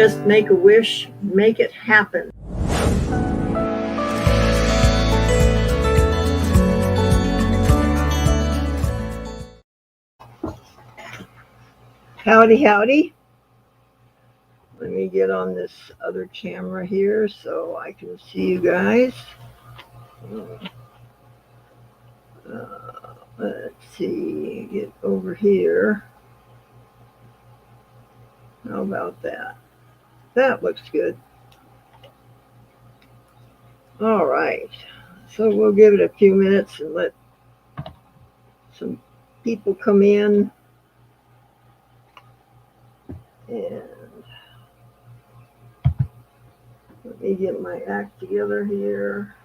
just make a wish, make it happen. Howdy, howdy. Let me get on this other camera here so I can see you guys. Let's see, get over here. How about that? That looks good. All right, so we'll give it a few minutes and let some people come in. And let me get my act together here.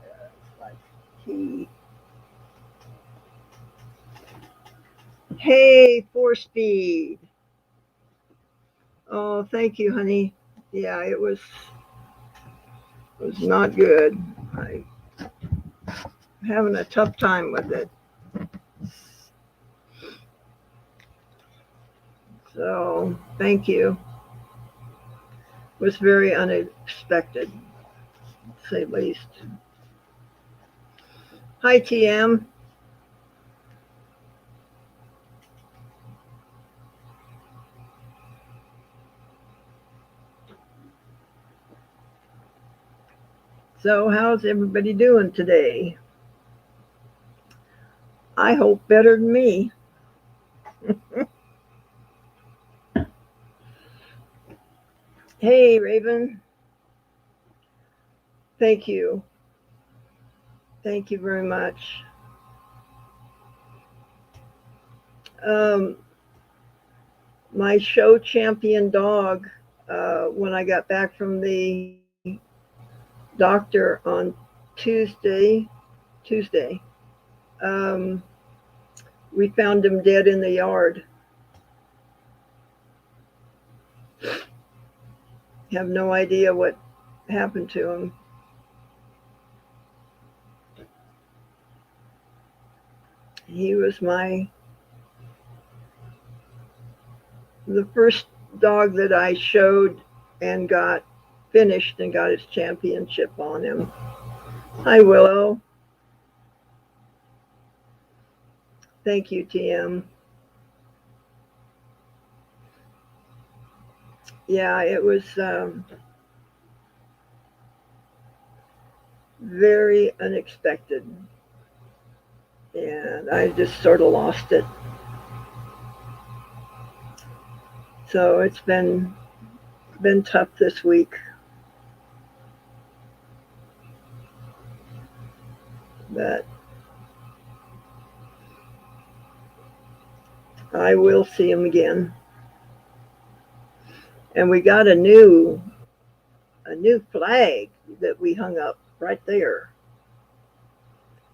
That's like key. Hey, 4-speed. Oh, thank you, honey. Yeah, it was not good. I'm having a tough time with it. So, thank you. It was very unexpected, to say the least. Hi, TM. So, how's everybody doing today? I hope better than me. Hey, Raven. Thank you. Thank you very much. My show champion dog, when I got back from the doctor on Tuesday, we found him dead in the yard. Have no idea what happened to him. He was the first dog that I showed and got finished and got his championship on him. Hi, Willow. Thank you, TM. Yeah, it was very unexpected. And I just sort of lost it. So it's been tough this week. But I will see him again. And we got a new flag that we hung up right there.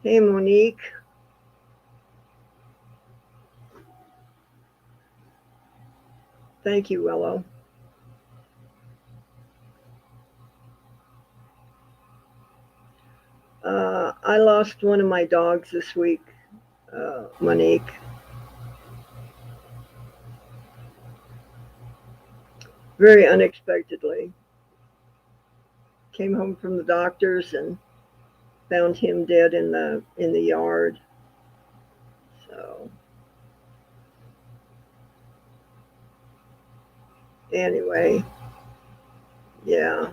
Hey, Monique. Thank you, Willow. I lost one of my dogs this week, Monique. Very unexpectedly. Came home from the doctors and found him dead in the yard. So anyway, yeah.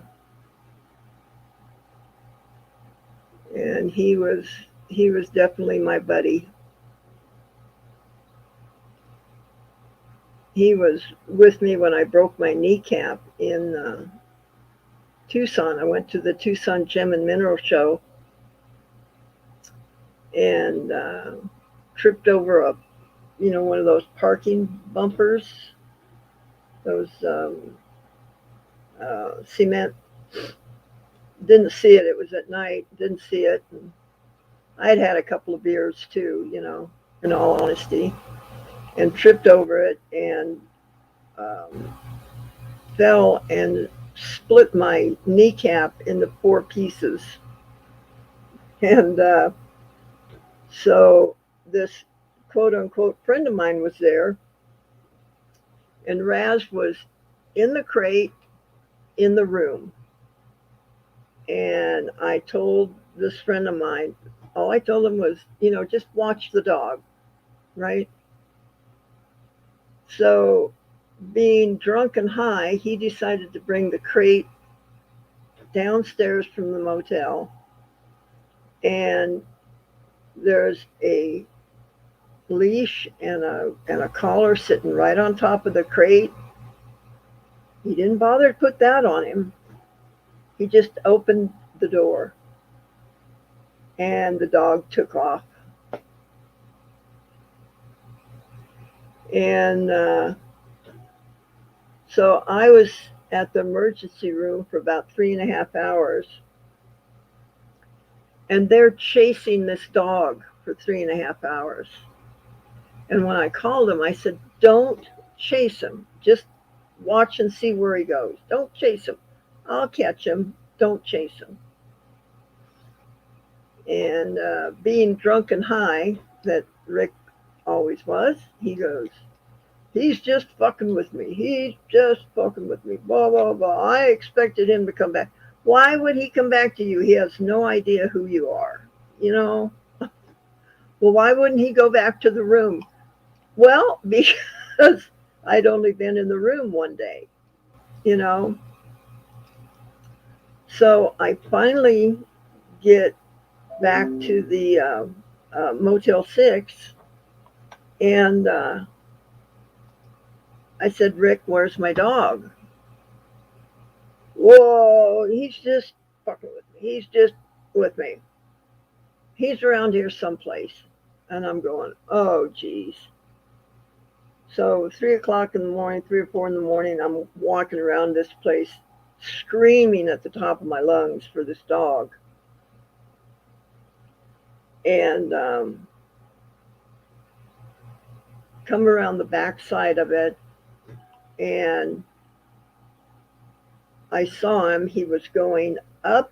And he was definitely my buddy. He was with me when I broke my kneecap in Tucson. I went to the Tucson Gem and Mineral Show and tripped over one of those parking bumpers, those cement. Didn't see it. It was at night. Didn't see it. And I'd had a couple of beers too, in all honesty, and tripped over it and fell and split my kneecap into 4 pieces. And so this quote unquote friend of mine was there, and Raz was in the crate in the room. And I told this friend of mine, all I told him was, just watch the dog, right? So, being drunk and high, he decided to bring the crate downstairs from the motel. And there's a leash and a collar sitting right on top of the crate. He didn't bother to put that on him. He just opened the door, and the dog took off. And so I was at the emergency room for about 3.5 hours, and they're chasing this dog for 3.5 hours. And when I called him, I said, "Don't chase him. Just watch and see where he goes. Don't chase him. I'll catch him. Don't chase him." And being drunk and high, that Rick always was, he goes, "He's just fucking with me. He's just fucking with me. Blah, blah, blah. I expected him to come back." Why would he come back to you? He has no idea who you are, you know? Well, why wouldn't he go back to the room? Well, because I'd only been in the room one day, you know? So I finally get back to the Motel 6, and I said, "Rick, where's my dog?" "Whoa, he's just fucking with me. He's just with me. He's around here someplace." And I'm going, "Oh, geez." So 3 o'clock in the morning, 3 or 4 in the morning, I'm walking around this place screaming at the top of my lungs for this dog. And come around the back side of it, and I saw him. He was going up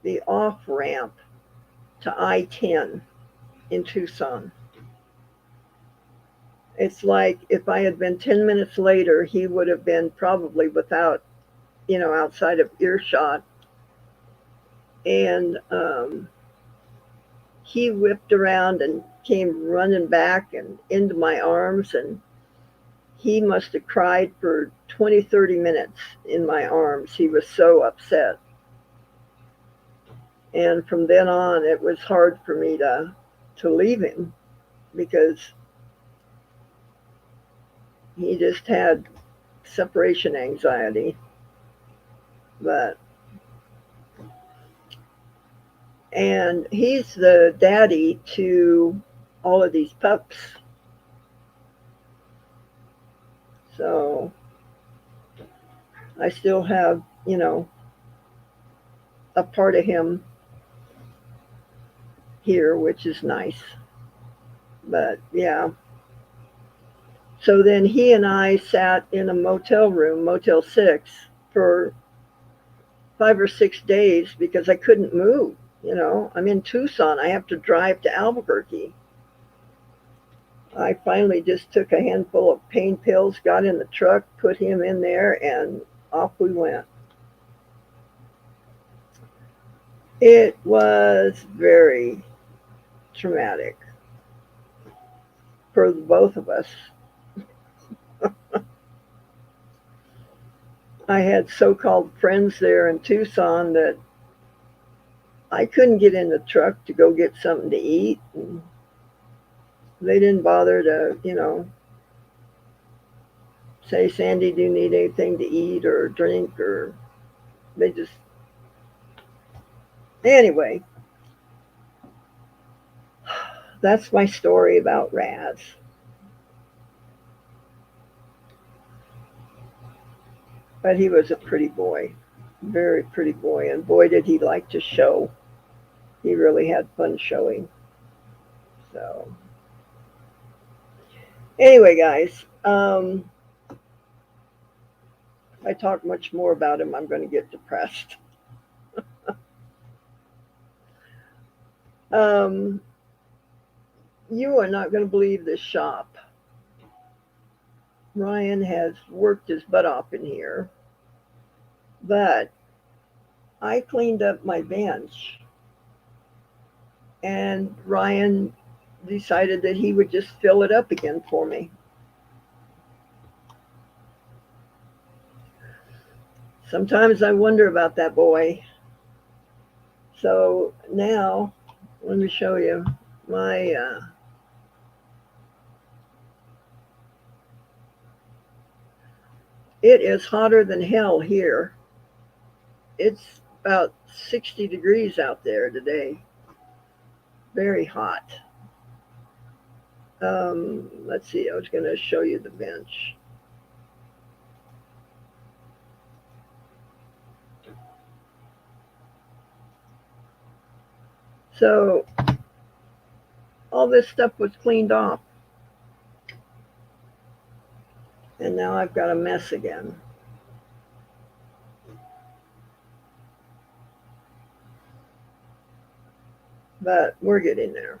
the off ramp to I-10 in Tucson. It's like if I had been 10 minutes later, he would have been probably without, outside of earshot. And he whipped around and came running back and into my arms, and he must have cried for 20, 30 minutes in my arms. He was so upset. And from then on, it was hard for me to leave him, because he just had separation anxiety. And he's the daddy to all of these pups. So I still have, a part of him here, which is nice. But yeah. So then he and I sat in a motel room, Motel 6, for 5 or 6 days because I couldn't move. I'm in Tucson. I have to drive to Albuquerque. I finally just took a handful of pain pills, got in the truck, put him in there, and off we went. It was very traumatic for both of us. I had so-called friends there in Tucson that I couldn't get in the truck to go get something to eat. And they didn't bother to, say, "Sandy, do you need anything to eat or drink?" Or they just, anyway, that's my story about Raz. But he was a pretty boy, very pretty boy, and boy did he like to show. He really had fun showing. So anyway, guys, if I talk much more about him, I'm going to get depressed. um, you are not going to believe this shop. Ryan has worked his butt off in here, But I cleaned up my bench, and Ryan decided that he would just fill it up again for me. Sometimes I wonder about that boy. So now, let me show you my. It is hotter than hell here. It's about 60 degrees out there today. Very hot. Let's see, I was going to show you the bench. So all this stuff was cleaned off. And now I've got a mess again. But we're getting there.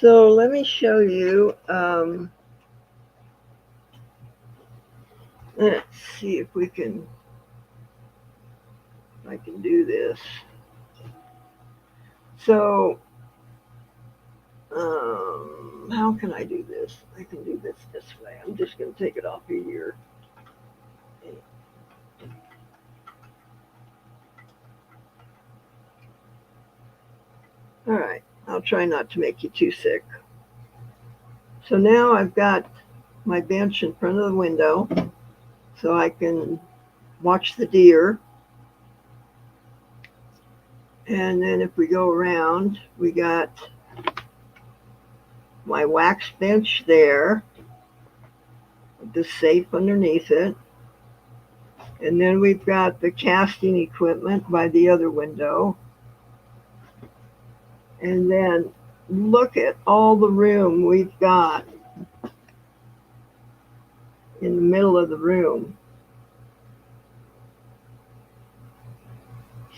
So let me show you. Let's see if I can do this. So, how can I do this? I can do this way. I'm just going to take it off of here. All right, I'll try not to make you too sick. So now I've got my bench in front of the window so I can watch the deer. And then if we go around, we got my wax bench there, with the safe underneath it. And then we've got the casting equipment by the other window. And then look at all the room we've got in the middle of the room.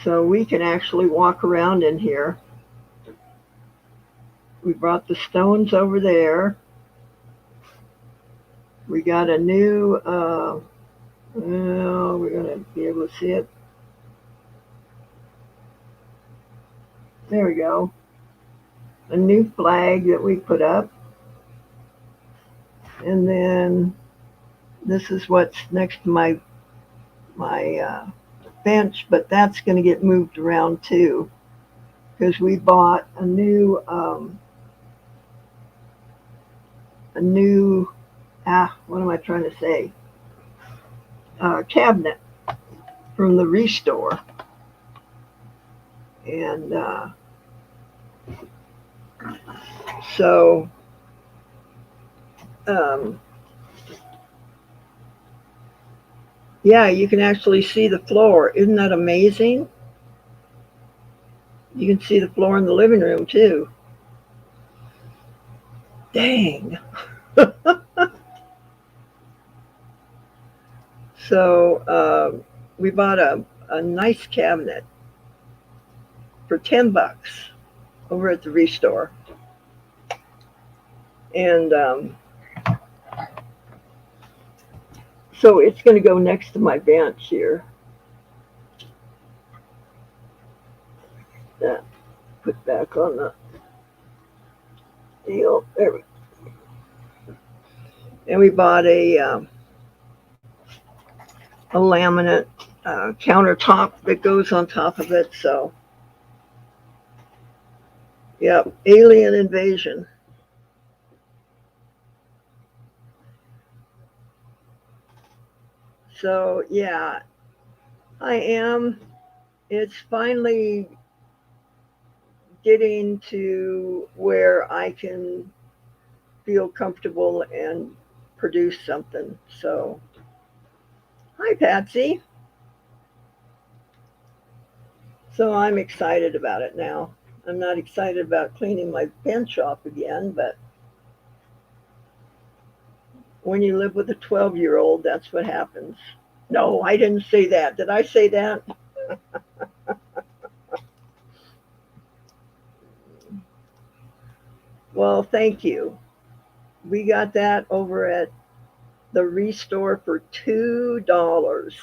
So we can actually walk around in here. We brought the stones over there. We got a new, we're going to be able to see it. There we go. A new flag that we put up. And then this is what's next to my bench, but that's going to get moved around too, because we bought a new what am I trying to say? Cabinet from the Restore. And so yeah, you can actually see the floor. Isn't that amazing? You can see the floor in the living room too. Dang. So we bought a nice cabinet for $10 over at the Restore. And so it's going to go next to my bench here. That put back on the deal. There we go. And we bought a laminate countertop that goes on top of it. So, yep, alien invasion. So, yeah, I am. It's finally getting to where I can feel comfortable and produce something. So, hi, Patsy. So I'm excited about it now. I'm not excited about cleaning my bench off again, but when you live with a 12-year-old, that's what happens. No, I didn't say that. Did I say that? Well, thank you. We got that over at the Restore for $2.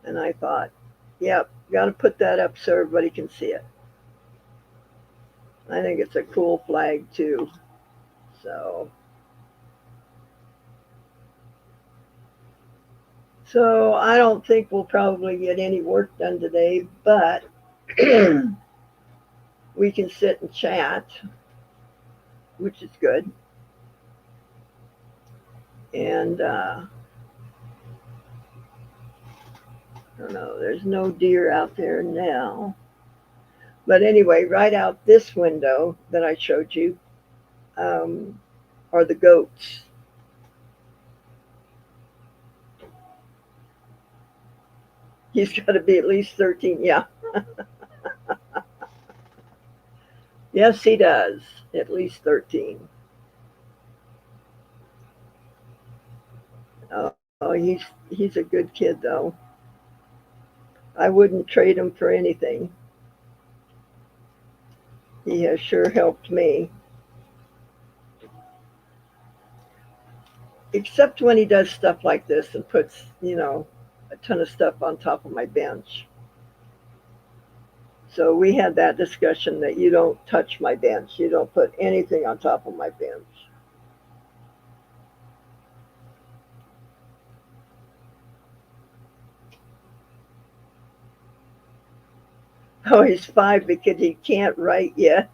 And I thought, yep, got to put that up so everybody can see it. I think it's a cool flag too. So, so I don't think we'll probably get any work done today, but we can sit and chat, which is good. And I don't know, there's no deer out there now. But anyway, right out this window that I showed you um, are the goats. He's got to be at least 13. Yeah. Yes, he does. At least 13. Oh, he's a good kid though. I wouldn't trade him for anything. He has sure helped me. Except when he does stuff like this and puts, a ton of stuff on top of my bench. So we had that discussion that you don't touch my bench. You don't put anything on top of my bench. Oh, he's 5 because he can't write yet.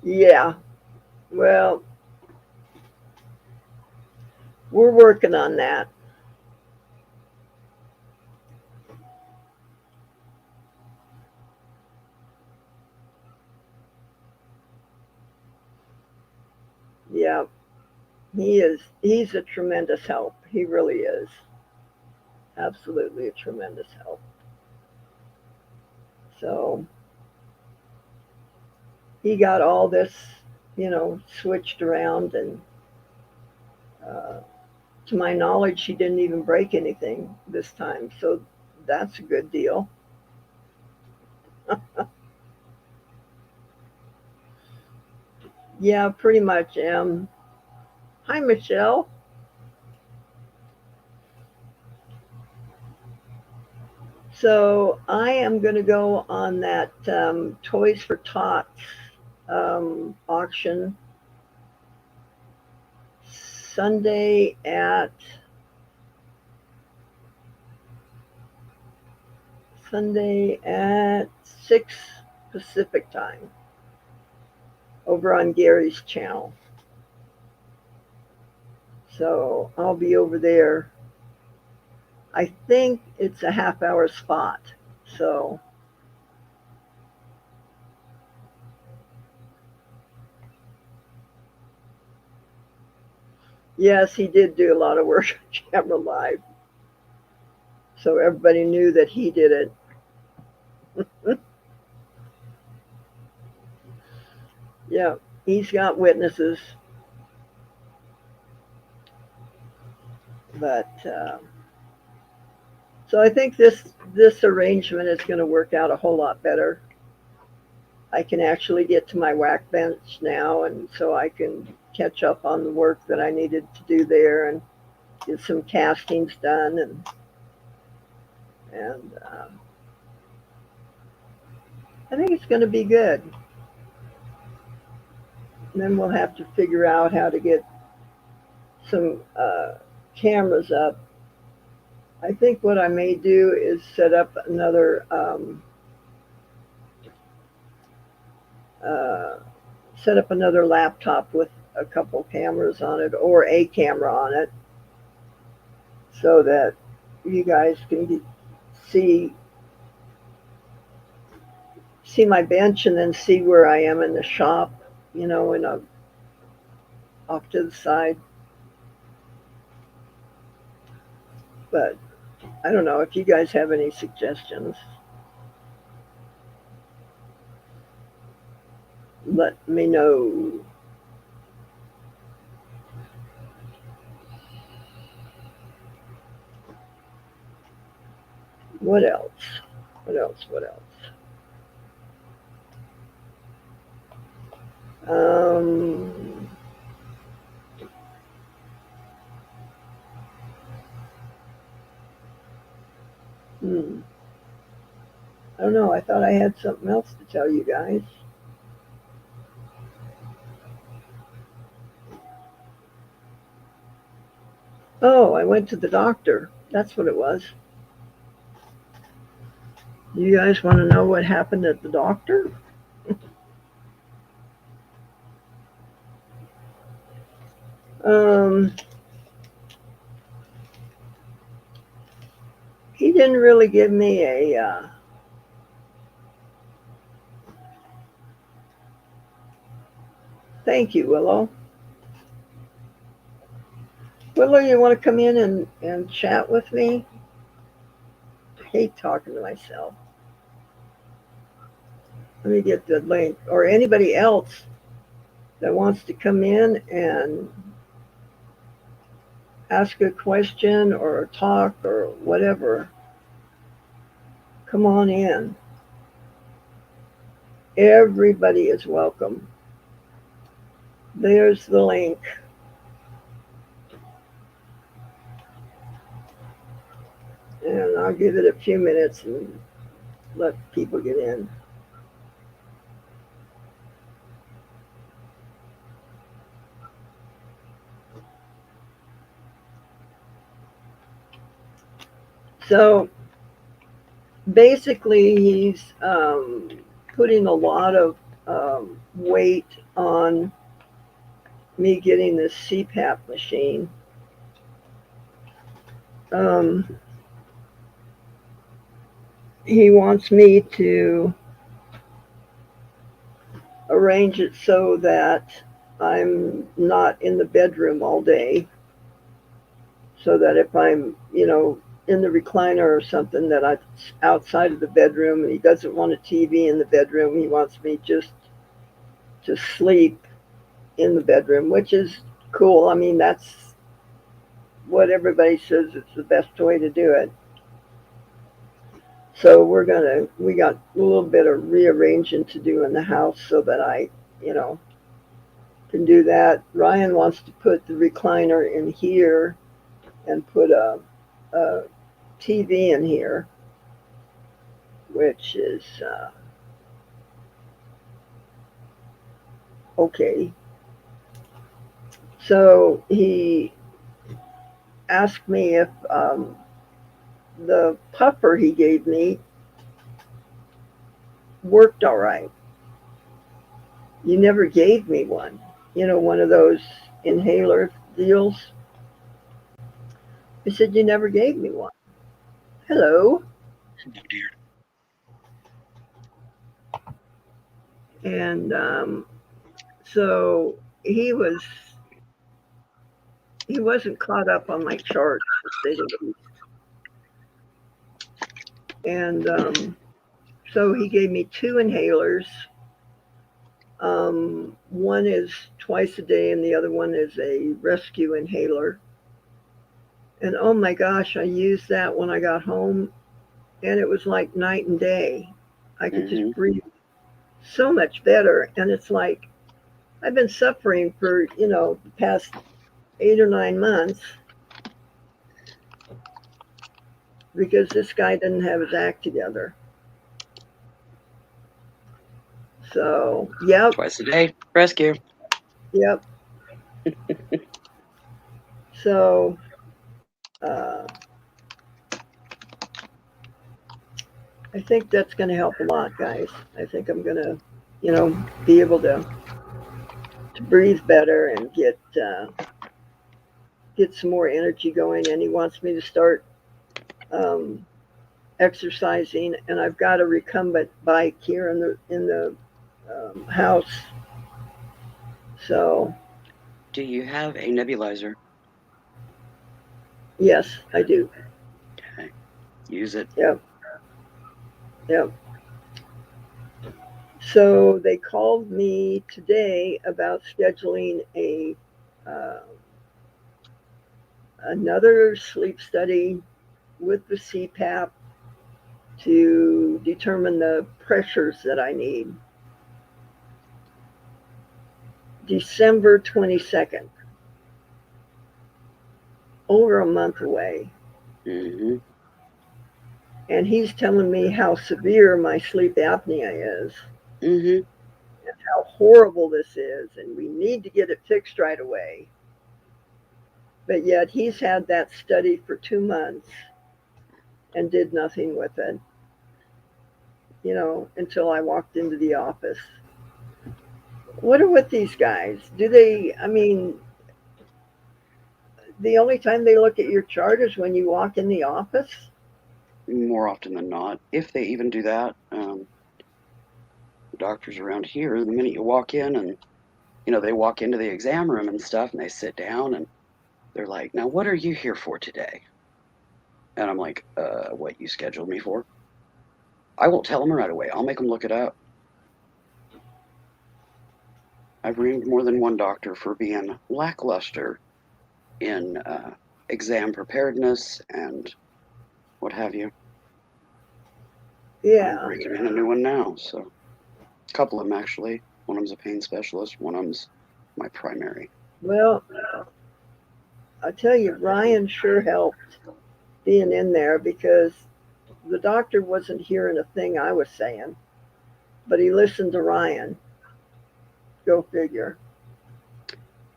Yeah. Well, we're working on that. Yeah. He's a tremendous help. He really is. Absolutely a tremendous help. So he got all this, switched around, and uh, to my knowledge, he didn't even break anything this time. So that's a good deal. Yeah, pretty much. Hi, Michelle. So I am going to go on that Toys for Tots auction Sunday at Sunday at 6 Pacific time over on Gary's channel. So I'll be over there. I think it's a half-hour spot. So yes, he did do a lot of work on camera live. So everybody knew that he did it. Yeah, he's got witnesses. But so I think this arrangement is going to work out a whole lot better. I can actually get to my whack bench now, and so I can catch up on the work that I needed to do there and get some castings done, and I think it's going to be good. And then we'll have to figure out how to get some cameras up. I think what I may do is uh, set up another laptop with a couple cameras on it or a camera on it, so that you guys can see see my bench and then see where I am in the shop, in a off to the side. But I don't know if you guys have any suggestions. Let me know. What else? What else? What else? Um, hmm, I don't know. I thought I had something else to tell you guys. Oh, I went to the doctor. That's what it was. You guys want to know what happened at the doctor? Um, he didn't really give me a thank you, Willow. Willow, you want to come in and chat with me? I hate talking to myself. Let me get the link. Or anybody else that wants to come in and ask a question or talk or whatever, come on in. Everybody is welcome. There's the link. And I'll give it a few minutes and let people get in. So basically, he's putting a lot of weight on me getting this CPAP machine. Um, he wants me to arrange it so that I'm not in the bedroom all day, so that if I'm, in the recliner or something, that I'm outside of the bedroom, and he doesn't want a TV in the bedroom. He wants me just to sleep in the bedroom, which is cool. I mean, that's what everybody says it's the best way to do it. So we got a little bit of rearranging to do in the house so that I, you know, can do that. Ryan wants to put the recliner in here and put a TV in here, which is okay. So he asked me if the puffer he gave me worked all right. You never gave me one. One of those inhaler deals. I said, you never gave me one. Hello. Oh dear. And so he was, he wasn't caught up on my chart, to say the least. And so he gave me two inhalers. One is twice a day, and the other one is a rescue inhaler. And oh my gosh, I used that when I got home, and it was like night and day. I could just Mm-hmm. breathe so much better. And it's like I've been suffering for, the past 8 or 9 months because this guy didn't have his act together. So, yep, Twice a day. Rescue. yep. So, uh, I think that's going to help a lot, guys. I think I'm going to, be able to breathe better and get some more energy going. And he wants me to start um, exercising. And I've got a recumbent bike here in the house. So, Do you have a nebulizer? yes, I do. Okay. Use it. Yep, yep. So they called me today about scheduling a uh, another sleep study with the CPAP to determine the pressures that I need. December 22nd, over a month away. Mm-hmm. And he's telling me how severe my sleep apnea is, Mm-hmm. how horrible this is, and we need to get it fixed right away. But yet he's had that study for 2 months and did nothing with it, until I walked into the office. What are with these guys? Do they, I mean, the only time they look at your chart is when you walk in the office? More often than not, if they even do that. Doctors around here, the minute you walk in and they walk into the exam room and stuff, and they sit down and they're like, "Now, what are you here for today?" And I'm like, "What you scheduled me for?" I won't tell them right away. I'll make them look it up. I've reamed more than one doctor for being lackluster in exam preparedness and what have you. I'm Yeah. breaking in a new one now, so a couple of them actually. One of them's a pain specialist. One of them's my primary. Well, I tell you, Ryan sure helped being in there because the doctor wasn't hearing a thing I was saying, but he listened to Ryan. Go figure.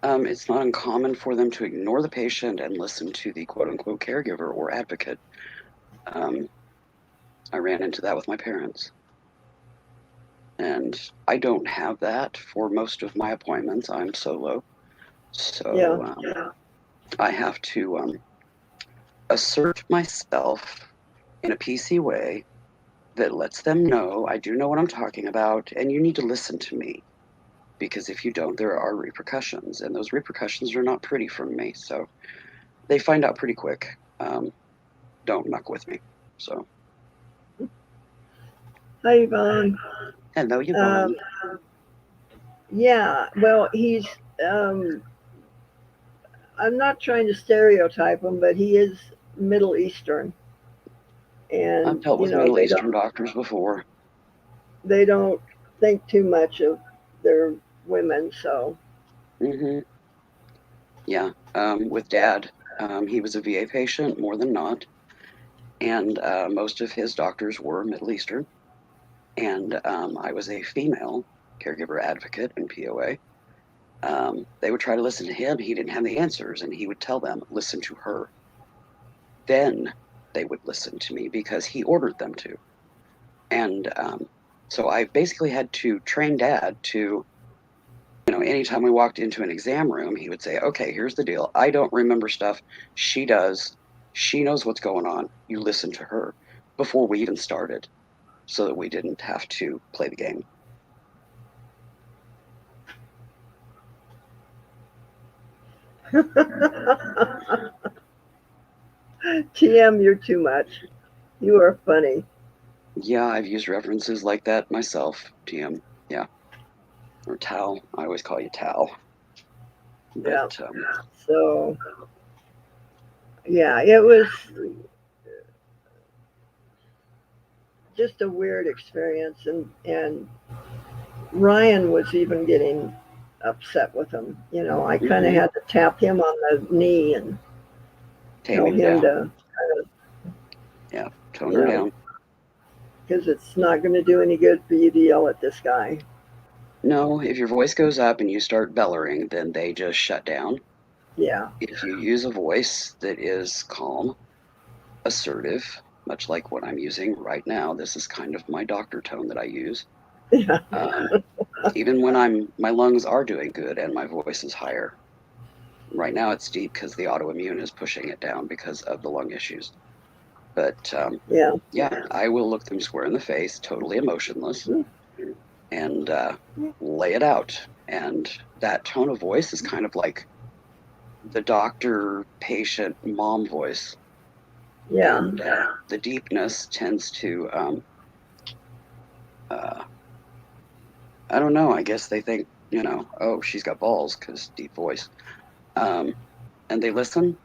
It's not uncommon for them to ignore the patient and listen to the quote unquote caregiver or advocate. Um, I ran into that with my parents. And I don't have that for most of my appointments. I'm solo. Yeah. So I have to assert myself in a PC way that lets them know I do know what I'm talking about and you need to listen to me. Because if you don't, there are repercussions. And those repercussions are not pretty from me. So they find out pretty quick. Don't muck with me. So, Hi, Yvonne. hello, Yvonne. Um, yeah, well, um, I'm not trying to stereotype him, but he is Middle Eastern. I've And, dealt with Middle Eastern doctors before. they don't think too much of their women, so. Hmm. Yeah. With Dad, he was a VA patient more than not, and most of his doctors were Middle Eastern. And I was a female caregiver advocate in POA. They would try to listen to him. He didn't have the answers, and he would tell them, "Listen to her." Then they would listen to me because he ordered them to. And so I basically had to train Dad to, anytime we walked into an exam room, he would say, "Okay, here's the deal. I don't remember stuff. She does. She knows what's going on. You listen to her," before we even started, so that we didn't have to play the game. TM, you're too much. You are funny. Yeah, I've used references like that myself, TM. Yeah. Or Tal. I always call you Tal. Yeah. But So, yeah, it was just a weird experience. And Ryan was even getting upset with him. I kind of mhm, had to tap him on the knee and tame tell him him down. to, Yeah, tone you her know, down. because it's not going to do any good for you to yell at this guy. No, if your voice goes up and you start bellowing, then they just shut down. Yeah. If you use a voice that is calm, assertive, much like what I'm using right now, this is kind of my doctor tone that I use. Yeah. Um, Even when my lungs are doing good and my voice is higher. Right now it's deep because the autoimmune is pushing it down because of the lung issues. But Yeah. yeah, I will look them square in the face, totally emotionless, and lay it out. And that tone of voice is kind of like the doctor patient mom voice. Yeah. And the deepness tends to, uh, I don't know, I guess they think, oh, she's got balls because deep voice. Um, and they listen.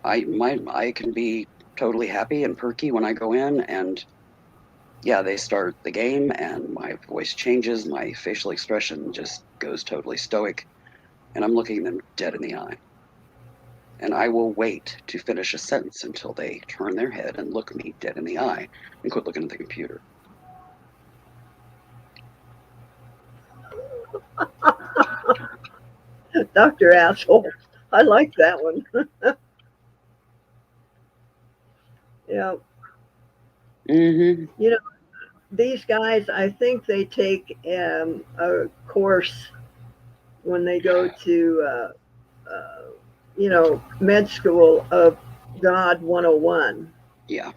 I can be totally happy and perky when I go in, and yeah, they start the game and my voice changes, my facial expression just goes totally stoic, and I'm looking them dead in the eye. And I will wait to finish a sentence until they turn their head and look me dead in the eye and quit looking at the computer. Dr. Asshole. I like that one. Yeah. Mm-hmm. You know, these guys, I think they take a course when they go to, med school of God 101. Yeah.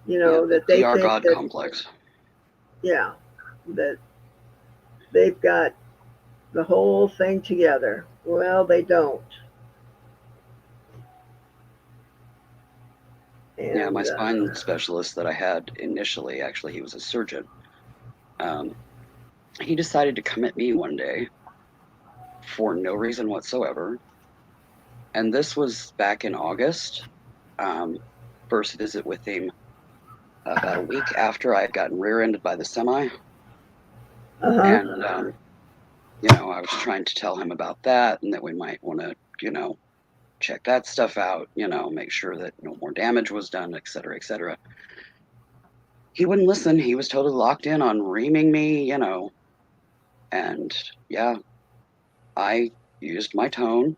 Yeah, the That they DR think God that, complex. yeah, that they've got the whole thing together. Well, they don't. Yeah, my And spine specialist that I had initially, actually, he was a surgeon. Um, he decided to come at me one day for no reason whatsoever. And this was back in August. Um, First visit with him about a week after I had gotten rear-ended by the semi. uh And, huh. I was trying to tell him about that and that we might want to, check that stuff out, make sure that no more damage was done, et cetera, et cetera. He wouldn't listen. He was totally locked in on reaming me, and yeah, I used my tone.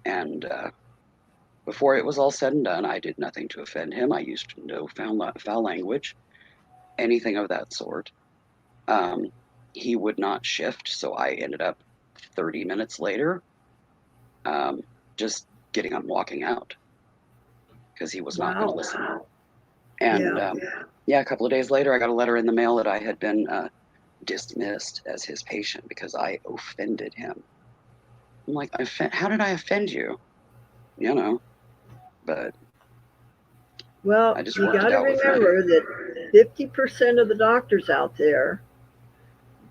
And before it was all said and done, I did nothing to offend him. I used no foul language, anything of that sort. Um, he would not shift, so I ended up 30 minutes later um, just getting up and walking out because he was not going to Wow. listen. And Yeah. yeah, a couple of days later, I got a letter in the mail that I had been dismissed as his patient because I offended him. I'm like, how did I offend you? You know, but Well, I just you worked it got to out with him. remember that 50% of the doctors out there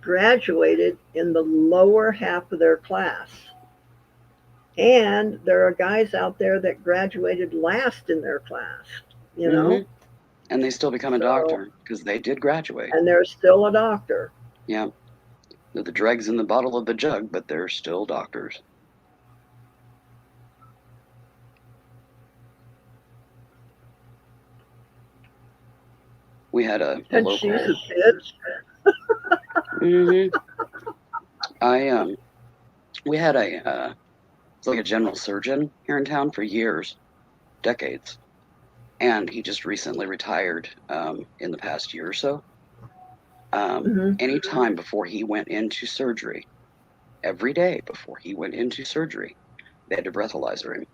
graduated in the lower half of their class. And there are guys out there that graduated last in their class, you Hmm. know? And they still become a So, doctor because they did graduate. and they're still a doctor. Yeah, they're the dregs in the bottle of the jug, but they're still doctors. We had a And she's local. a bitch. Hmm. I We had it's like a general surgeon here in town for years, decades, and he just recently retired in the past year or so. Hmm. Any time before he went into surgery, every day before he went into surgery, they had to breathalyzer him,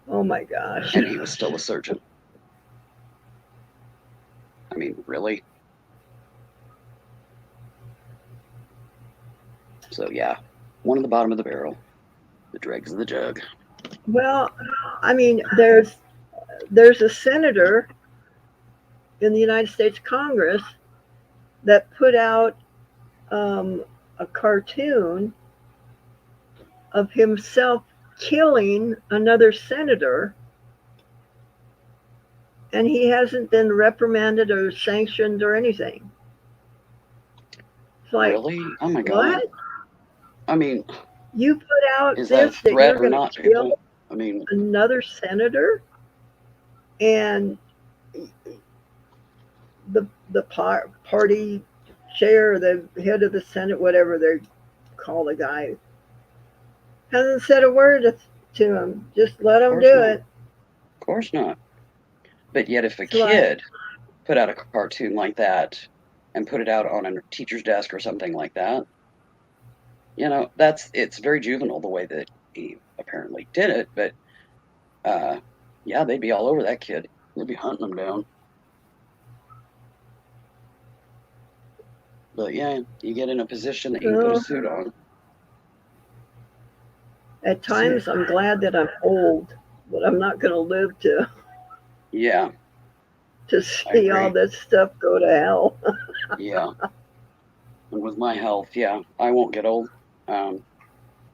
Oh my gosh. and he was still a surgeon. I mean, really? So yeah, one at the bottom of the barrel, the dregs of the jug. Well, I mean, there's a senator in the United States Congress that put out a cartoon of himself killing another senator, and he hasn't been reprimanded or sanctioned or anything. It's like, Really? Oh my God. what? I mean, You put out is that a this that threat you're or going not, to kill people? I mean, another senator, and the party chair, the head of the Senate, whatever they call the guy, hasn't said a word to him. Just let of him course do not. it. Of course not. But yet, if a It's like, kid put out a cartoon like that and put it out on a teacher's desk or something like that, it's very juvenile the way that he apparently did it. But uh, yeah, they'd be all over that kid. They'd be hunting him down. But yeah, you get in a position that you can put a oh, suit on. at So times I'm glad that I'm old, but I'm not going to live yeah, to I see all agree. this stuff go to hell. Yeah, and with my health, yeah, I won't get old. Um,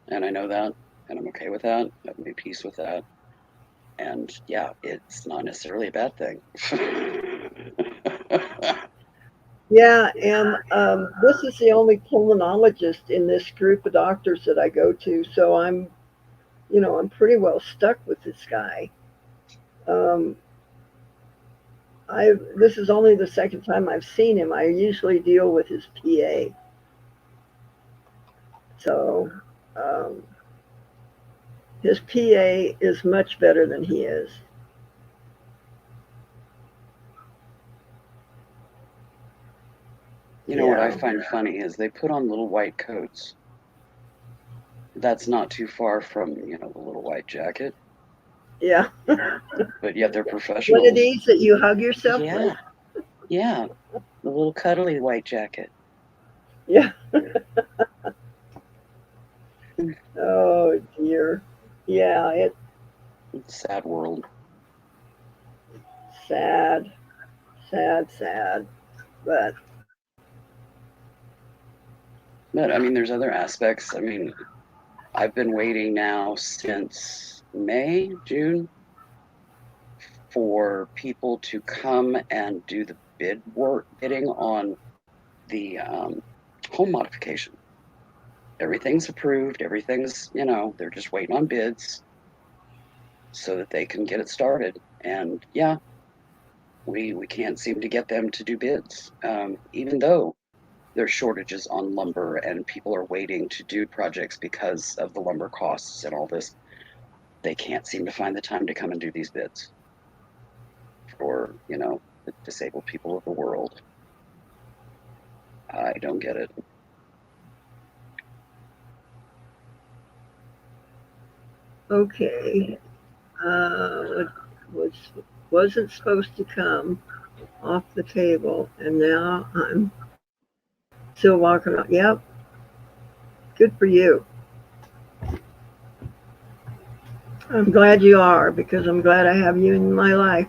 and I know that, and I'm okay with that. I've made peace with that. And yeah, it's not necessarily a bad thing. Yeah, and this is the only pulmonologist in this group of doctors that I go to, so I'm pretty well stuck with this guy. Um, this is only the second time I've seen him. I usually deal with his PA, so um, his PA is much better than he is. You know what I Yeah, find funny is they put on little white coats. That's not too far from, the little white jacket, yeah. but yet they're One of professionals. these that you hug yourself with. Yeah, yeah, the little cuddly white jacket. Yeah. Oh dear. Yeah, it's Sad world. sad, sad, sad. But But I mean, there's other aspects. I mean, I've been waiting now since May, June for people to come and do the bidding on the home modification. Everything's approved. Everything's, they're just waiting on bids so that they can get it started. And yeah, we can't seem to get them to do bids, even though there's shortages on lumber and people are waiting to do projects because of the lumber costs and all this. They can't seem to find the time to come and do these bids for, the disabled people of the world. I don't get it. okay, it was wasn't supposed to come off the table, and now I'm still walking around. Yep, good for you. I'm glad you are because I'm glad I have you in my life.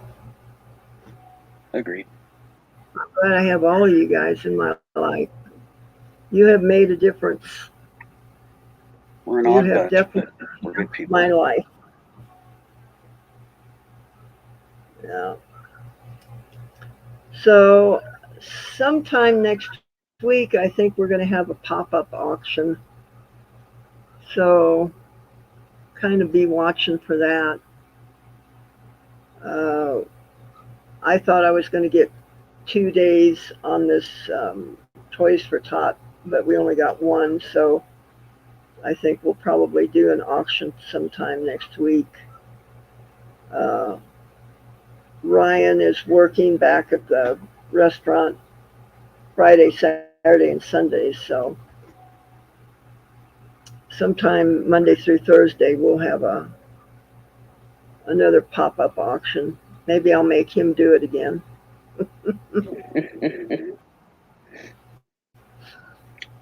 Agreed. I'm glad I have all of you guys in my life. You have made a difference. We're an You odd have bunch, definitely but we're good my people. life. Yeah. So sometime next week, I think we're going to have a pop-up auction. So kind of be watching for that. Uh, I thought I was going to get 2 days on this Toys for Tot, but we only got one. So I think we'll probably do an auction sometime next week. Uh, Ryan is working back at the restaurant Friday, Saturday, and Sunday. So sometime Monday through Thursday, we'll have another pop up auction. Maybe I'll make him do it again.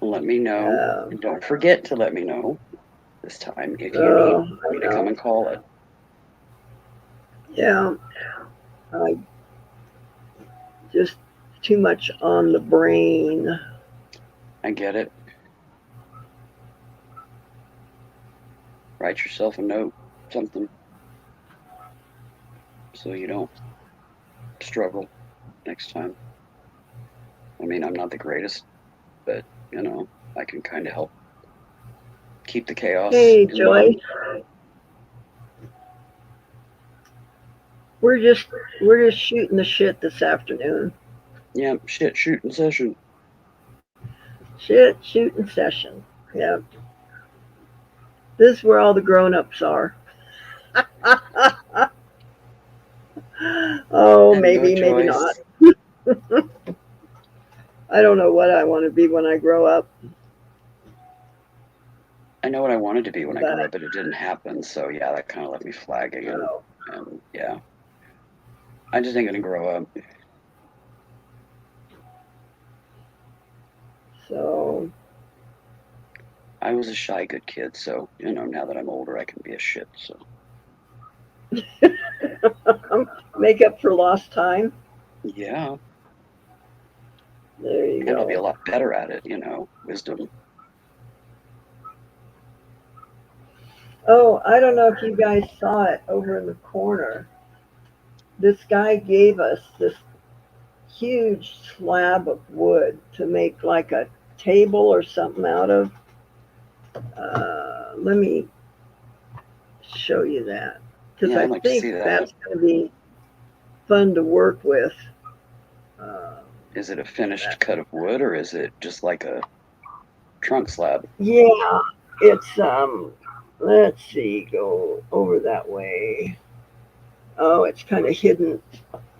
Let me know. And don't forget to let me know this time if you need Oh, I me to come know. and call it. Yeah, I just too much on the brain. I get it. Write yourself a note, something, so you don't struggle next time. I mean, I'm not the greatest, but, I can kind of help keep the chaos Hey, in mind. Joy, we're just we're just shooting the shit this afternoon. Yeah, shit, shooting session. Shit shooting session. Yeah, this is where all the grown-ups are. Oh, Enjoy, maybe, maybe not. Joyce. I don't know what I want to be when I grow up, I know what I wanted to be when I grew but up, but it didn't happen. So yeah, that kind of left me flagging, no. and yeah, I just ain't gonna grow up. So I was a shy, good kid, so now that I'm older, I can be a shit. So make up for lost time. yeah, There you and I'll be a go. lot better at it. Wisdom. Oh, I don't know if you guys saw it over in the corner. This guy gave us this huge slab of wood to make like a table or something out of. Let me show you that because Yeah, I I'd like to think see that. that's going to be fun to work with. Uh, Is it a finished cut of wood or is it just like a trunk slab? yeah, it's let's see, go over that way. Oh, it's kind of hidden.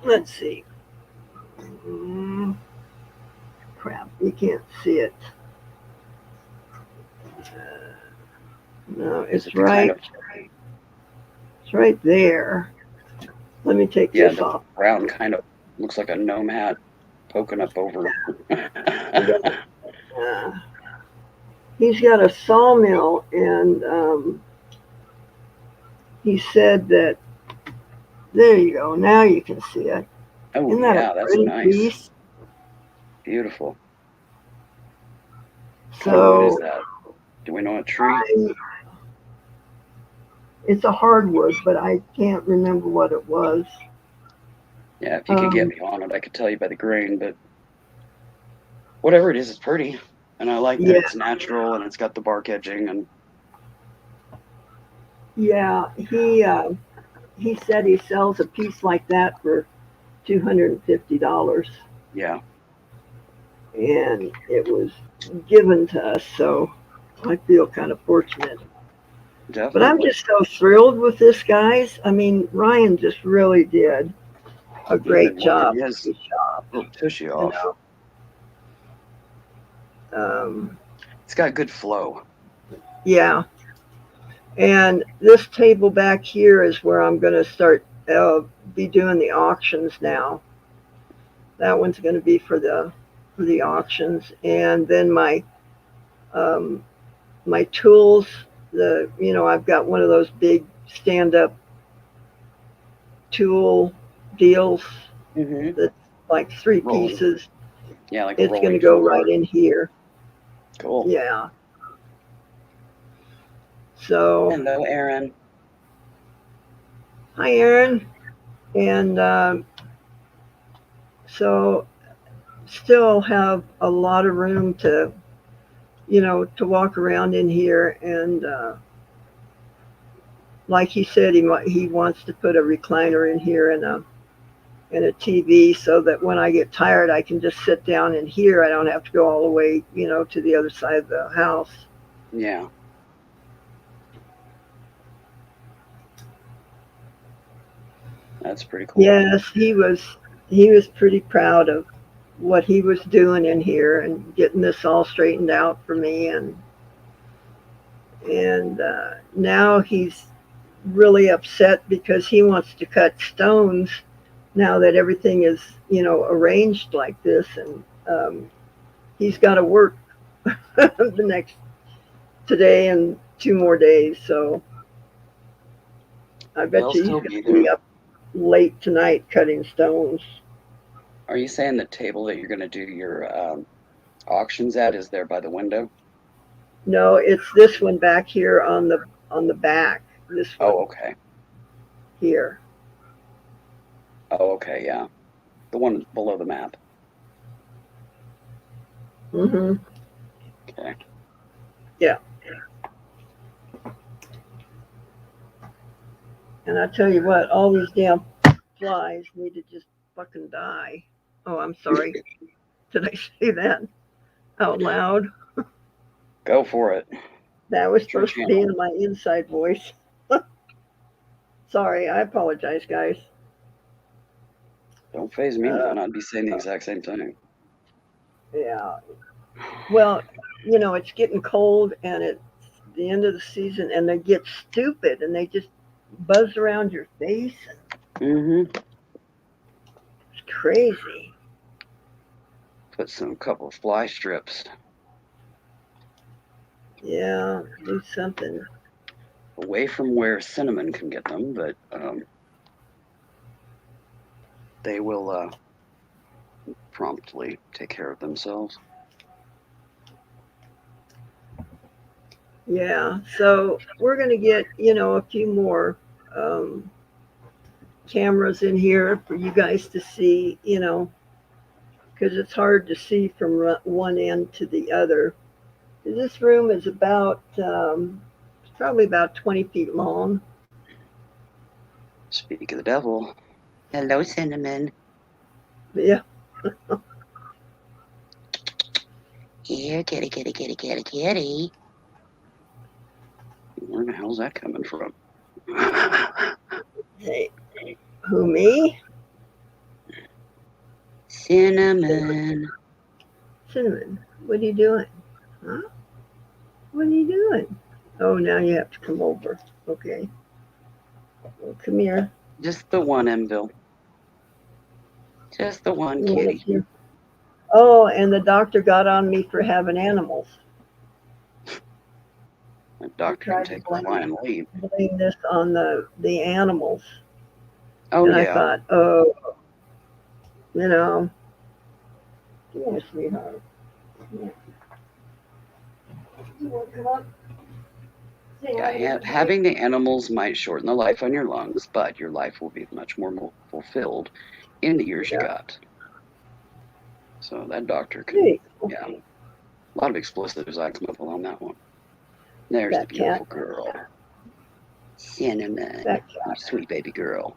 Let's see. Mm, crap, you can't see it. No, Is it it's the kind right. of, It's right there. Let me take yeah, this the off. brown kind of looks like a gnome hat poking up over? Uh, he's got a sawmill, and he said that. There you go. Now you can see it. Oh Isn't that a yeah, that's pretty nice. piece? Beautiful. What kind of wood is So that? Do we know what tree? I, it's a hardwood, but I can't remember what it was. Yeah, if you could get Um, me on it, I could tell you by the grain, but whatever it is, it's pretty. And I like that yeah, it's natural and it's got the bark edging and yeah. He said he sells a piece like that for $250, yeah, and it was given to us. So I feel kind of fortunate. But I'm definitely. just so thrilled with this, guys. I mean, Ryan just really did a He's great been working job his with his shop, little tushy you off. know. It's got good flow. Yeah, and this table back here is where I'm going to start be doing the auctions now. That one's going to be for the auctions, and then um, my tools. I've got one of those big stand up tool deals Mm-hmm. that's like three Rolling. pieces. Yeah, like a It's going to rolling go right toolbar. in here. Cool. Yeah. So, Hello, Aaron. hi, Aaron. And so, still have a lot of room to walk around in here. And like he said, he wants to put a recliner in here and a TV so that when I get tired, I can just sit down in here. I don't have to go all the way, to the other side of the house. Yeah, that's pretty cool. Yes, he was pretty proud of what he was doing in here and getting this all straightened out for me, and now he's really upset because he wants to cut stones now that everything is arranged like this, and he's got to work the next today and 2 more days, so I bet They'll you he's still going be to be there. up late tonight cutting stones. Are you saying the table that you're going to do your auctions at is there by the window? No, it's this one back here on the back. This Oh, one okay. here. Oh, okay, yeah. The one below the map. Mhm. Okay. Yeah. And I tell you what, all these damn flies need to just fucking die. Oh, I'm sorry. Did I say that out loud? Go for it. That was It's your supposed to be channel. in my inside voice. Sorry, I apologize, guys. Don't phase me Uh, none. I'd be saying the exact same thing. yeah. Well, it's getting cold and it's the end of the season and they get stupid and they just buzz around your face and Mm-hmm. it's crazy. Put some couple fly strips Yeah, do something. away from where cinnamon can get them, but they will promptly take care of themselves. Yeah, so we're going to get, a few more um, cameras in here for you guys to see, because it's hard to see from one end to the other. This room is about, it's probably about 20 feet long. Speak of the devil. Hello, Cinnamon. But yeah, Here, kitty, kitty, kitty, kitty, kitty. Where the hell's that coming from? hey, who, me? Cinnamon. Cinnamon, what are you doing? Huh? What are you doing? Oh, now you have to come over. Okay. Well, come here. Just the one, Emville. Just the one, You wanna kitty. see? Oh, and the doctor got on me for having animals. The He doctor can tried to take a flying leap. blame this on the animals. Oh, And I yeah. thought, oh, you know, come here, sweetheart. Yeah. You want to come up? Say hi to Yeah, everybody? having the animals might shorten the life on your lungs, but your life will be much more fulfilled in the years you Yeah. got. So that doctor can, Hey, yeah, a lot of expletives I come up with on that one. There's the that cat. beautiful girl. Cinnamon, That you cat. sweet baby girl.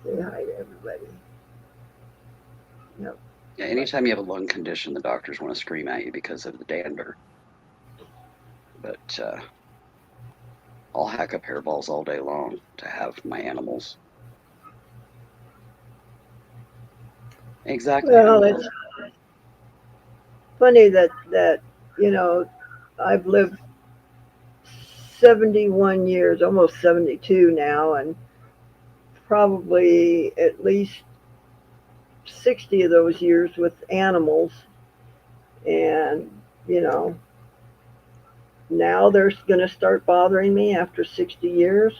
Say hi to everybody. Yep. Yeah, anytime you have a lung condition, the doctors want to scream at you because of the dander. But I'll hack up hairballs all day long to have my animals. Exactly. Well, it's funny that you know I've lived 71 years, almost 72 now, and probably at least 60 of those years with animals. And, you know, now they're going to start bothering me after 60 years.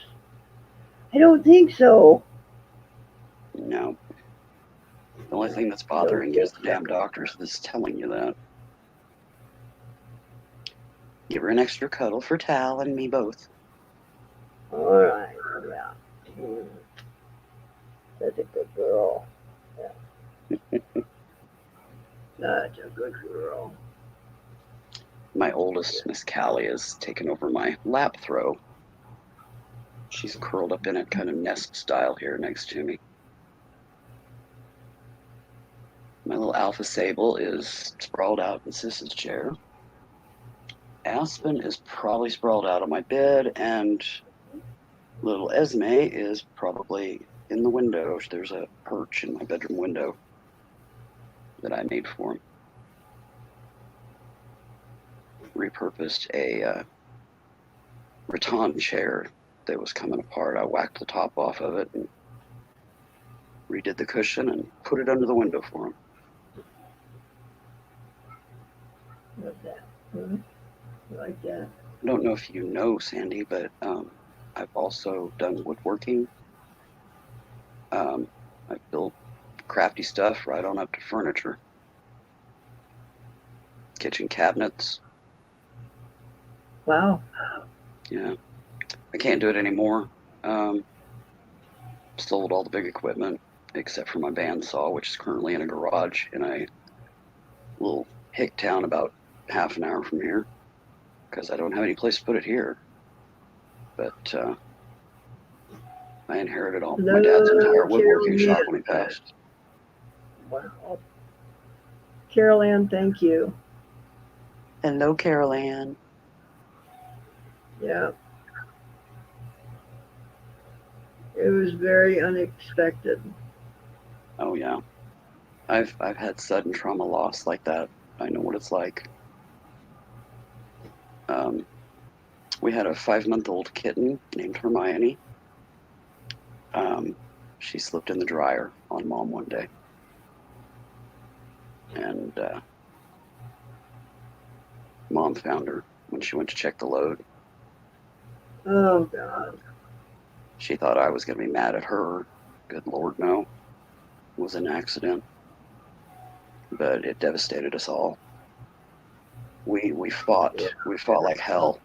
I don't think so. No. The only thing that's I don't bothering you think is the so. damn doctors that's telling you that. Give her an extra cuddle for Tal and me both. All right, yeah. That's a good girl. Yeah. Such a good girl. My oldest, Miss Callie, has taken over my lap throw. She's curled up in it, kind of nest style here next to me. My little Alpha Sable is sprawled out in Sis's chair. Aspen is probably sprawled out on my bed, and little Esme is probably in the window. There's a perch in my bedroom window that I made for him. Repurposed a rattan chair that was coming apart. I whacked the top off of it and redid the cushion and put it under the window for him. What's that? Hmm? You like that? I don't know if you know, Sandy, but I've also done woodworking. I've built crafty stuff right on up to furniture, kitchen cabinets. Wow. Yeah, I can't do it anymore. Sold all the big equipment except for my bandsaw, which is currently in a garage in a little hick town about half an hour from here because I don't have any place to put it here. But I inherited all my dad's entire woodworking shop when he passed. Wow. Carol Ann, thank you. Hello, Carol Ann. Yeah. It was very unexpected. Oh yeah, I've had sudden trauma loss like that. I know what it's like. We had a 5-month-old kitten named Hermione. She slipped in the dryer on Mom one day, and Mom found her when she went to check the load. Oh God. She thought I was going to be mad at her. Good Lord, no. It was an accident, but it devastated us all. We fought. We fought like hell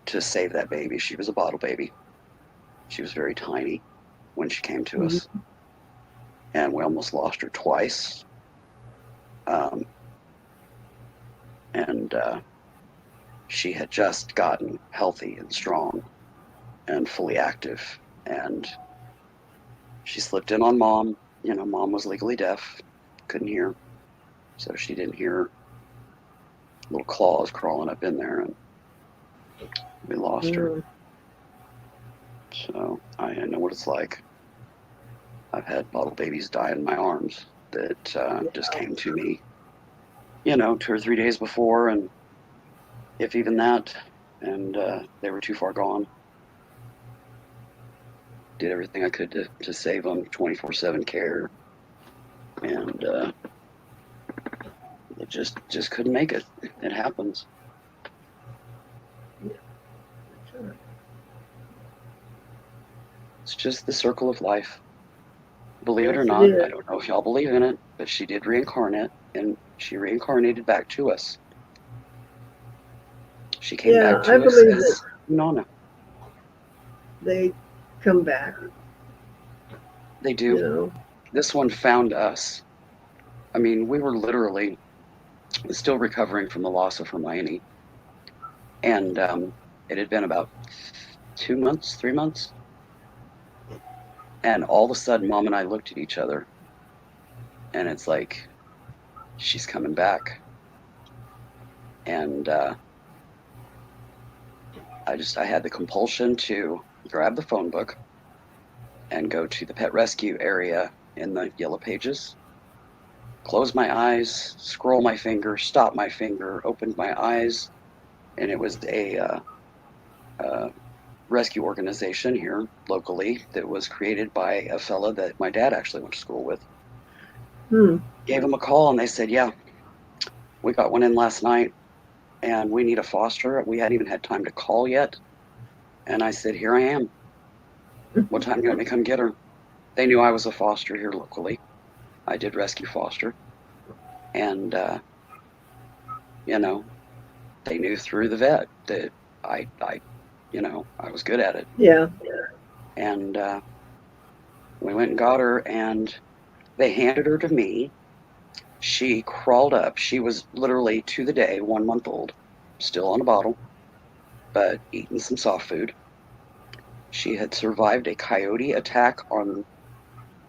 to save that baby. She was a bottle baby. She was very tiny. when she came to Mhm. us, and we almost lost her twice. Um, and she had just gotten healthy and strong and fully active, and she slipped in on mom. Mom was legally deaf, couldn't hear, so she didn't hear little claws crawling up in there, and we lost her. Mm. So I know what it's like. I've had bottle babies die in my arms that just Yeah. came to me, 2 or 3 days before, and if even that, and they were too far gone. Did everything I could to save them, 24/7 care, and it just couldn't make it. It happens. Sure. It's just the circle of life. Believe it or Yes, it not, I is. don't know if y'all believe in it, but she did reincarnate, and she reincarnated back to us. She came Yeah, back I to us believe that as Nana. they come back, They you do. know. This one found us. I mean, we were literally still recovering from the loss of Hermione, and it had been about 2 months, 3 months, and all of a sudden, Mom and I looked at each other, and it's like she's coming back, and I had the compulsion to grab the phone book and go to the pet rescue area in the yellow pages, close my eyes, scroll my finger, stop my finger, opened my eyes, and it was a rescue organization here locally that was created by a fella that my dad actually went to school with. Hmm. Gave them a call, and they said, "Yeah, we got one in last night, and we need a foster." We hadn't even had time to call yet, and I said, "Here I am. What time do you want me to come get her?" They knew I was a foster here locally. I did rescue foster, and you know, they knew through the vet that I was good at it, Yeah. and we went and got her, and they handed her to me. She crawled up. She was literally to the day 1 month old, still on a bottle, but eating some soft food. She had survived a coyote attack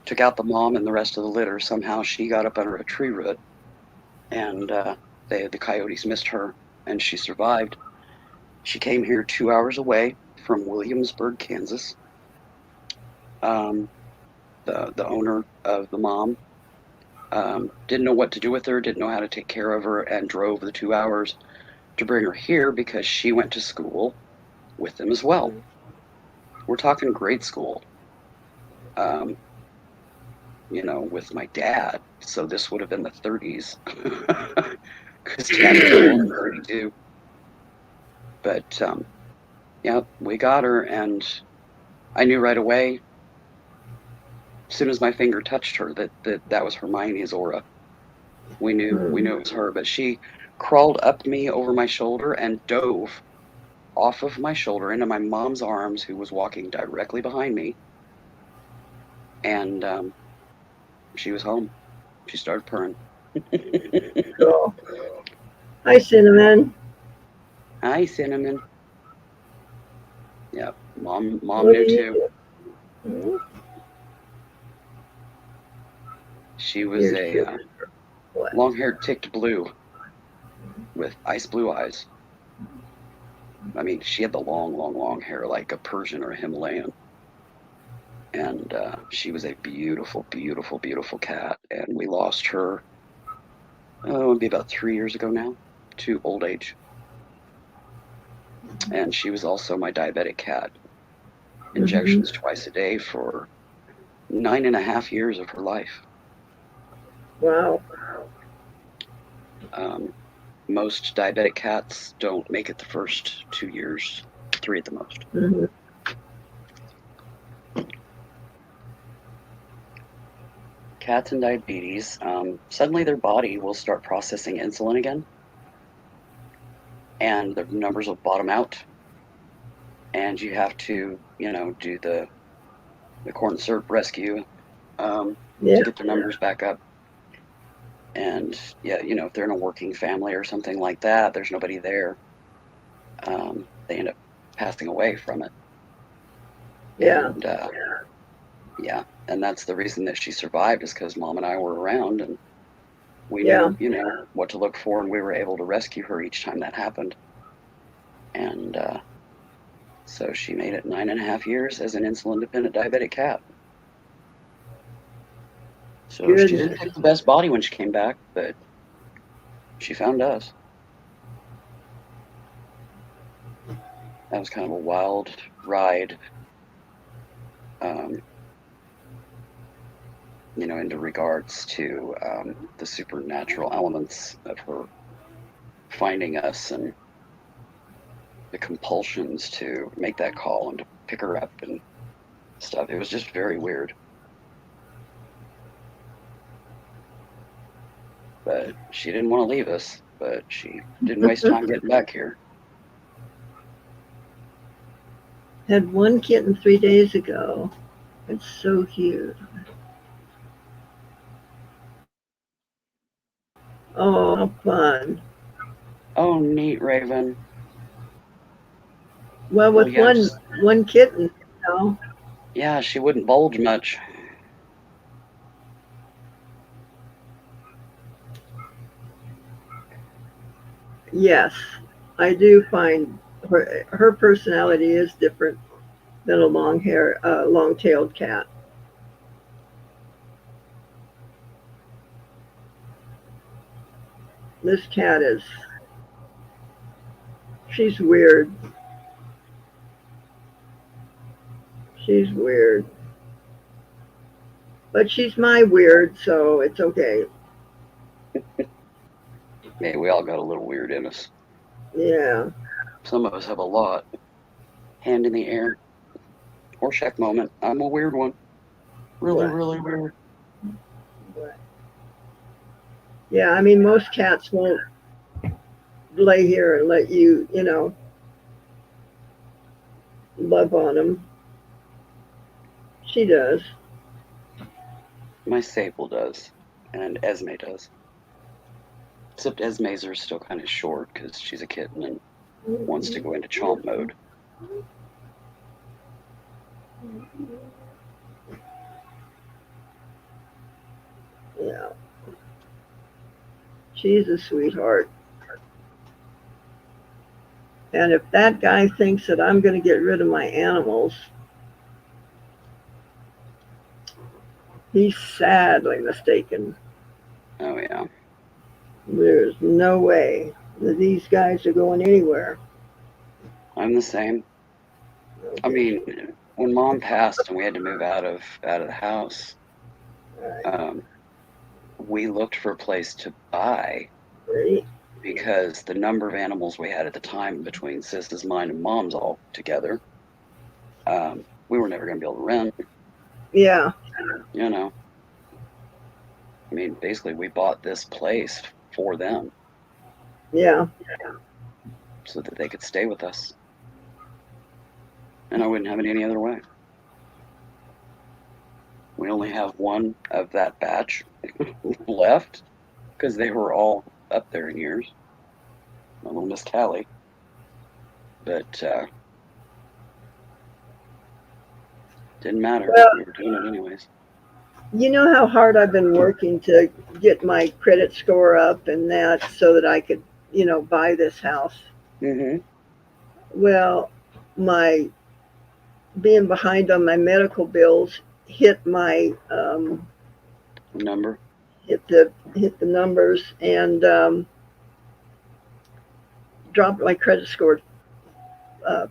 took out the mom and the rest of the litter. Somehow she got up under a tree root, and the coyotes missed her, and she survived. She came here 2 hours away from Williamsburg, Kansas. Um, the owner of the mom didn't know what to do with her, didn't know how to take care of her, and drove the 2 hours to bring her here because she went to school with them as well. We're talking grade school, um, with my dad. So this would have been the 30s because dad was born in 32. But yeah, we got her, and I knew right away, as soon as my finger touched her, that was Hermione's aura. We knew Hmm. it was her, but she crawled up me over my shoulder and dove off of my shoulder into my mom's arms, who was walking directly behind me, and she was home. She started purring. Cool. Hi, Cinnamon. Hi, Cinnamon. Yeah, mom What are knew you too. doing? Hmm? She was Your a sugar. What? long-haired ticked blue with ice blue eyes. I mean, she had the long, long, long hair like a Persian or a Himalayan. And she was a beautiful, beautiful, beautiful cat. And we lost her, oh, it would be about 3 years ago now, to old age. And she was also my diabetic cat. Mm-hmm. Injections twice a day for 9.5 years of her life. Wow. Um, most diabetic cats don't make it the first 2 years, three at the most. Mm-hmm. Cats and diabetes, suddenly their body will start processing insulin again, and the numbers will bottom out, and you have to, do the the corn syrup rescue, to Yeah. get their numbers back up. And yeah, if they're in a working family or something like that, there's nobody there. They end up passing away from it. Yeah. And yeah, and that's the reason that she survived, is because Mom and I were around, and we Yeah. knew, what to look for, and we were able to rescue her each time that happened. And so she made it 9.5 years as an insulin-dependent diabetic cat. So she didn't Goodness. pick the best body when she came back, but she found us. That was kind of a wild ride, um, into regards to the supernatural elements of her finding us, and the compulsions to make that call and to pick her up and stuff. It was just very weird. But she didn't want to leave us, but she didn't waste time getting back here. Had one kitten 3 days ago. It's so cute. Oh, how fun. Oh, neat, Raven. Well, Well, with yeah, one kitten, yeah, she wouldn't bulge much. yes, I do find her personality is different than a long-tailed cat. This cat she's weird. She's weird. But she's my weird, so it's okay. Maybe we all got a little weird in us. Yeah. Some of us have a lot. Hand in the air. Or check moment. I'm a weird one. Really, What? really weird. What? Yeah, I mean, most cats won't lay here and let you, love on them. She does. My Sable does. And Esme does. Except Esme's are still kind of short because she's a kitten and wants to go into chomp mode. Yeah. She's a sweetheart. And if that guy thinks that I'm going to get rid of my animals, he's sadly mistaken. Oh, yeah. There's no way that these guys are going anywhere. I'm the same. I mean, when Mom passed and we had to move out of the house, Right. we looked for a place to buy, Ready? because the number of animals we had at the time between Sis's, mine, and Mom's all together, we were never going to be able to rent. Yeah. I mean, basically, we bought this place for them Yeah. so that they could stay with us, and I wouldn't have it any other way. We only have one of that batch left because they were all up there in years. My little Miss Callie. But didn't matter. Well, We were doing it anyways. you know how hard I've been working to get my credit score up and that so that I could, buy this house. Mm-hmm. Well, my being behind on my medical bills hit my Number. hit the numbers and dropped my credit score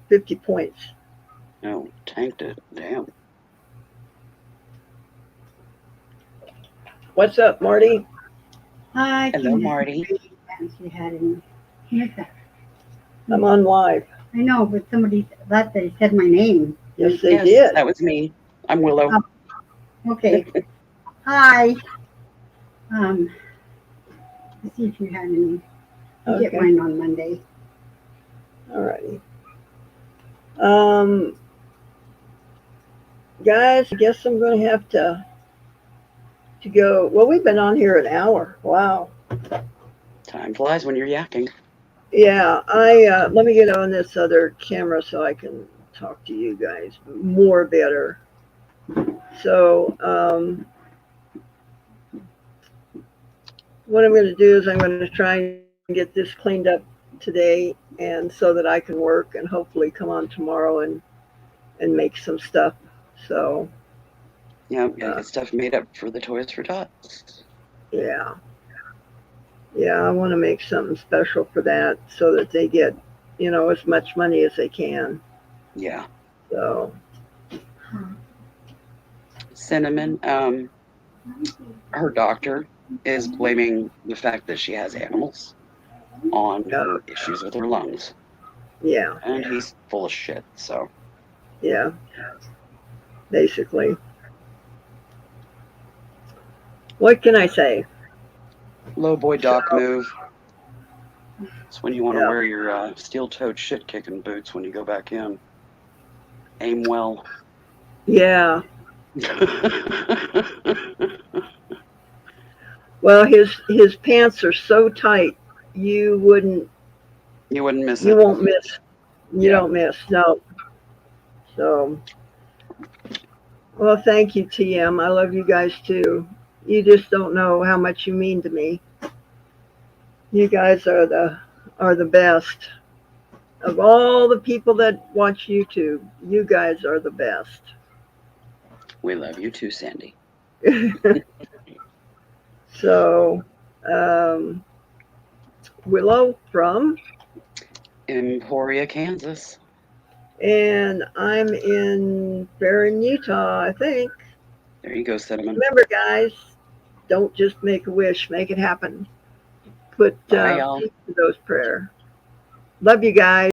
50 points. No, tanked it. Damn. What's up, Marty? I Hello, can Marty. she had any. I'm on live. I know, but somebody thought they said my name. Yes, they Yes, did. that was me. I'm Willow. Okay. Hi. Let's see if you had any. You get Okay. mine on Monday. All righty. Um, guys, I guess I'm going to have to go. Well, we've been on here an hour. Wow. Time flies when you're yakking. Yeah, let me get on this other camera so I can talk to you guys more better. So, what I'm going to do is I'm going to try and get this cleaned up today, and so that I can work and hopefully come on tomorrow and make some stuff. So, Yeah, gotta uh, get stuff made up for the Toys for Tots. yeah, yeah, I want to make something special for that so that they get, as much money as they can. Yeah. So, Cinnamon, her doctor is blaming the fact that she has animals on uh, her issues with her lungs. yeah, And he's full of shit, so. yeah, basically. What can I say? Low boy So, doc move. It's when you want to yeah, wear your steel-toed shit-kicking boots when you go back in. Aim well. yeah. You Well, his pants are so tight, you wouldn't, wouldn't miss you it. won't miss. You Yeah. don't miss. No. So, well, thank you, TM. I love you guys too. You just don't know how much you mean to me. You guys are the best. Of all the people that watch YouTube, you guys are the best. We love you too, Sandy. So, um, Willow from, Emporia, Kansas. and I'm in Barron, Utah, I think. There you go, Cinnamon. Remember, guys, don't just make a wish, make it happen. Put Bye, y'all. peace to those prayers. Love you guys.